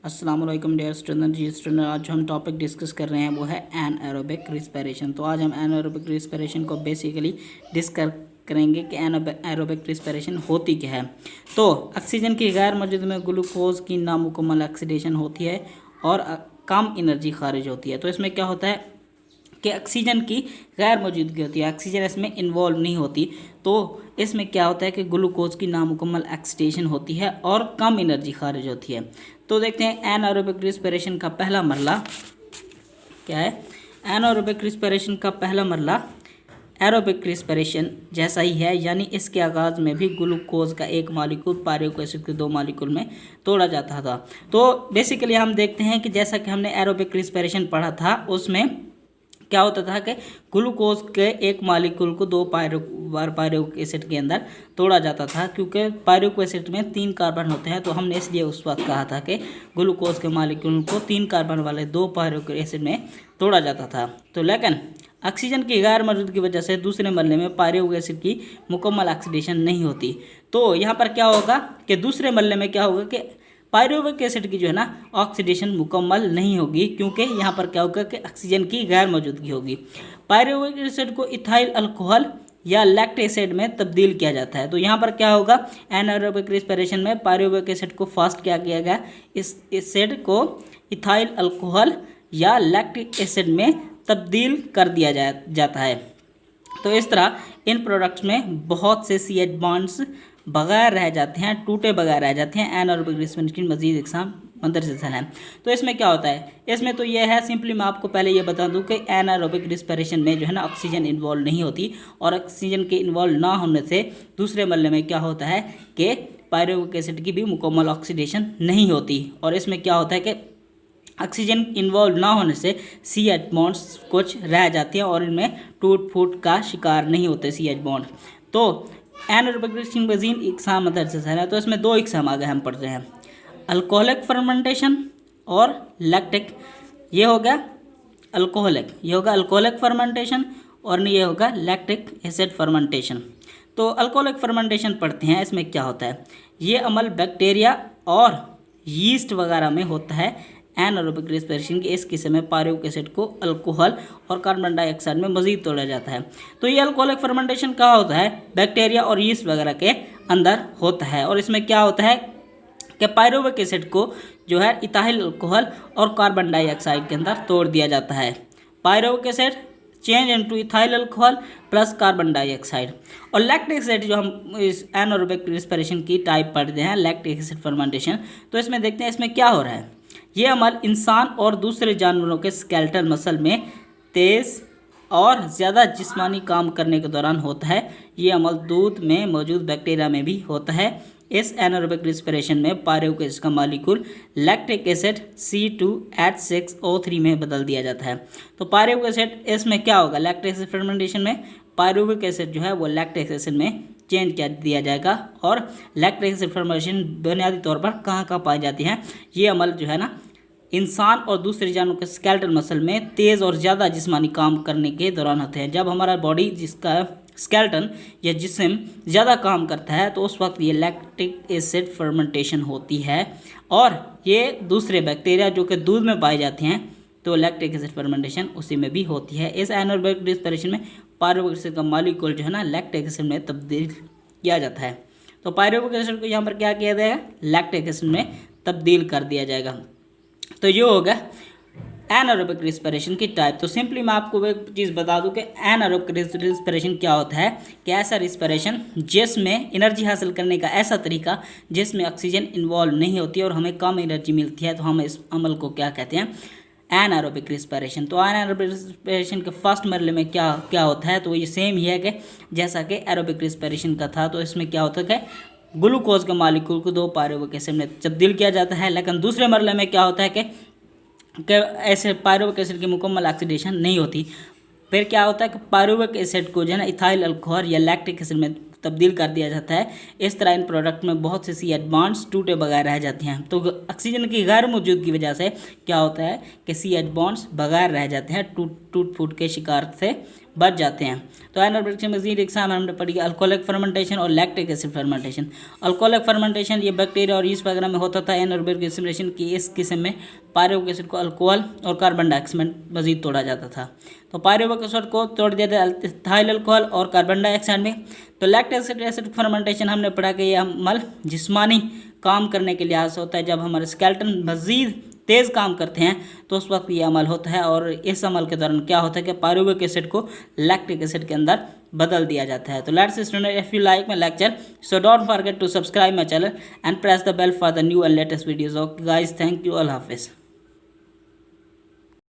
अस्सलाम वालेकुम dear student. जी student, आज जो हम टॉपिक डिस्कस कर रहे हैं वो है एनाएरोबिक रिस्पिरेशन। तो आज हम एनाएरोबिक रिस्पिरेशन को बेसिकली डिस्कस करेंगे कि एनाएरोबिक रिस्पिरेशन होती क्या है। तो ऑक्सीजन की गैर मौजूदगी में ग्लूकोज की नामुकम्मल ऑक्सीडेशन होती है और कम एनर्जी खारिज होती है। तो इसमें क्या होता है कि ऑक्सीजन की गैर मौजूदगी होती है, ऑक्सीजन इसमें इन्वॉल्व नहीं होती। तो इसमें क्या होता है कि ग्लूकोज की नामुकम्मल ऑक्सीडेशन होती है और कम एनर्जी खारिज होती है। तो देखते हैं एनाएरोबिक रिस्पिरेशन का पहला मरला क्या है। एनाएरोबिक रिस्पिरेशन का पहला मरला एरोबिक रिस्पिरेशन जैसा ही है, यानी इसके आगाज़ में भी ग्लूकोज का एक मालिक्यूल पायरुविक एसिड के दो मालिक्यूल में तोड़ा जाता था। तो बेसिकली हम देखते हैं कि जैसा कि हमने एरोबिक रिस्पिरेशन पढ़ा था उसमें क्या होता था कि ग्लूकोज के एक मालिक्यूल को दो पायरुविक एसिड के अंदर तोड़ा जाता था, क्योंकि पायरुविक एसिड में 3 कार्बन होते हैं। तो हमने इसलिए उस वक्त कहा था कि ग्लूकोज के मालिक्यूल को 3 कार्बन वाले दो पायरुविक एसिड में तोड़ा जाता था। तो लेकिन ऑक्सीजन की गैर मौजूदगी की वजह से दूसरे मरले में पायरुविक एसिड की मुकम्मल ऑक्सीडेशन नहीं होती। तो यहाँ पर क्या होगा कि दूसरे मरले में क्या होगा कि पायरुविक एसिड की जो है ना ऑक्सीडेशन मुकम्मल नहीं होगी, क्योंकि यहाँ पर क्या होगा कि ऑक्सीजन की गैर मौजूदगी होगी। पायरुविक एसिड को इथाइल अल्कोहल या लैक्टिक एसिड में तब्दील किया जाता है। तो यहाँ पर क्या होगा, एनाएरोबिक रिस्पिरेशन में पायरुविक एसिड को फास्ट क्या किया गया, इस एसिड को इथाइल अल्कोहल या लैक्टिक एसिड में तब्दील कर दिया जाता है। तो इस तरह इन प्रोडक्ट्स में बहुत से CH बॉन्ड्स बगैर रह जाते हैं, टूटे बगैर रह जाते हैं। एनाएरोबिक रिस्पिरेशन की मजीद एग्जाम मंदरजा है। तो इसमें क्या होता है, इसमें तो यह है, सिंपली मैं आपको पहले ये बता दूं कि एनाएरोबिक रिस्पिरेशन में जो है ना ऑक्सीजन इन्वॉल्व नहीं होती, और ऑक्सीजन के इन्वॉल्व ना होने से दूसरे मरले में क्या होता है कि पायरुविक एसिड की भी मुकम्मल ऑक्सीडेशन नहीं होती। और इसमें क्या होता है कि ऑक्सीजन इन्वॉल्व ना होने से CH बॉन्ड्स कुछ रह जाती हैं और इनमें टूट फूट का शिकार नहीं होते CH बॉन्ड। तो एनाएरोबिक रिस्पिरेशन वजीन इकसाम मदरसे है। तो इसमें 2 इकसाम आगे हम पढ़ रहे हैं, अल्कोहलिक फर्मेंटेशन और लैक्टिक। ये हो गया अल्कोहलिक, ये होगा अल्कोहलिक फर्मेंटेशन, और ये होगा लैक्टिक एसिड फर्मेंटेशन। तो अल्कोहलिक फर्मेंटेशन पढ़ते हैं। इसमें क्या होता है, ये अमल बैक्टीरिया और यीस्ट वगैरह में होता है। एनाएरोबिक रिस्पिरेशन के इस किस्म में पायरुविक एसिड को अल्कोहल और कार्बन डाइऑक्साइड में मजीद तोड़ा जाता है। तो ये अल्कोहलिक फर्मेंटेशन कहाँ होता है, बैक्टीरिया और यीस्ट वगैरह के अंदर होता है। और इसमें क्या होता है कि पायरुविक एसिड को जो है इथाइल अल्कोहल और कार्बन डाइऑक्साइड के अंदर तोड़ दिया जाता है। Pyruvic acid change into ethyl alcohol plus carbon dioxide. और लैक्टिक एसिड जो हम इस एनाएरोबिक रिस्पिरेशन की टाइप पढ़ते हैं, लैक्टिक एसिड फर्मेंटेशन। तो इसमें देखते हैं इसमें क्या हो रहा है। ये अमल इंसान और दूसरे जानवरों के स्केलेटल मसल में तेज़ और ज़्यादा जिस्मानी काम करने के दौरान होता है। ये अमल दूध में मौजूद बैक्टीरिया में भी होता है। इस एनाएरोबिक रिस्पिरेशन में पायरुविक एसिड का मालिक्यूल लैक्टिक एसिड C2H6O3 में बदल दिया जाता है। तो पायरुविक एसिड इसमें क्या होगा, लैक्टिक एसिड फर्मेंटेशन में पायरुविक एसिड जो है वो लैक्टिक एसिड में चेंज कर दिया जाएगा। और लैक्टिक एसिड फर्मेंटेशन बुनियादी तौर पर कहाँ कहाँ पाई जाती हैं, ये अमल जो है ना इंसान और दूसरे जानवरों के स्केलेटल मसल में तेज़ और ज़्यादा जिस्मानी काम करने के दौरान होते हैं। जब हमारा बॉडी जिसका स्केलेटन या जिस्म ज़्यादा काम करता है तो उस वक्त ये लैक्टिक एसिड फर्मेंटेशन होती है। और ये दूसरे बैक्टीरिया जो कि दूध में पाए जाते हैं, तो लैक्टिक एसिड फर्मेंटेशन उसी में भी होती है। इस एनाएरोबिक रिस्पिरेशन में पायरुविक एसिड का मॉलिक्यूल जो है ना लैक्टिक एसिड में तब्दील किया जाता है। तो पायरुविक एसिड को यहाँ पर क्या किया जाएगा, लैक्टिक एसिड में तब्दील कर दिया जाएगा। तो ये हो गया एनाएरोबिक रिस्पिरेशन की टाइप। तो सिंपली मैं आपको एक चीज़ बता दूं कि एनाएरोबिक रिस्पिरेशन क्या होता है, कि ऐसा रिस्पिरेशन जिसमें एनर्जी हासिल करने का ऐसा तरीका जिसमें ऑक्सीजन इन्वॉल्व नहीं होती और हमें कम एनर्जी मिलती है। तो हम इस अमल को क्या कहते हैं, एनाएरोबिक रिस्पिरेशन। तो एनाएरोबिक रिस्पिरेशन के फर्स्ट मरले में क्या क्या होता है, तो ये सेम ही है कि जैसा कि एरोबिक रिस्पिरेशन का था। तो इसमें क्या होता है कि ग्लूकोज के मालिक्यूल को दो पायरुविक एसिड में तब्दील किया जाता है। लेकिन दूसरे मरले में क्या होता है कि ऐसे पायरुविक एसिड की मुकम्मल ऑक्सीडेशन नहीं होती। फिर क्या होता है कि पायरुविक एसिड को जो है ना इथाइल अल्कोहल या लैक्टिक एसिड में तब्दील कर दिया जाता है। इस तरह इन प्रोडक्ट में बहुत से CH बॉन्ड्स टूटे बगैर रह जाते हैं। तो ऑक्सीजन की गैर मौजूदगी की वजह से क्या होता है कि CH बॉन्ड्स बगैर रह जाते हैं, टूट फूट के शिकार से बढ़ जाते हैं। तो एनारोबिक में मजीद एग्जाम हमने पढ़ी अल्कोहलिक फर्मेंटेशन और lactic acid fermentation. Alcoholic fermentation ये बैक्टीरिया और यीस्ट वगैरह में होता था। एनारोबिक रेस्पिरेशन की इस किस्म में पायरुविक एसिड को अल्कोहल और कार्बन डाइऑक्साइड में मजीद तोड़ा जाता था। तो पायरुविक एसिड को तोड़ दिया जाता इथाइल अल्कोहल और कार्बन डाइऑक्साइड में। तो लैक्टिक एसिड फर्मेंटेशन हमने पढ़ा कि यह अमल जिस्मानी काम करने के लिहाज से होता है। जब हमारे स्केलेटन मजीद तेज़ काम करते हैं तो उस वक्त ये अमल होता है, और इस अमल के दौरान क्या होता है कि पायरुविक एसिड को लैक्टिक एसिड के अंदर बदल दिया जाता है। तो let's student, if you like my lecture so don't forget to subscribe my channel and press the bell for the new and latest videos. Okay guys, thank you, अल्लाह हाफिज़।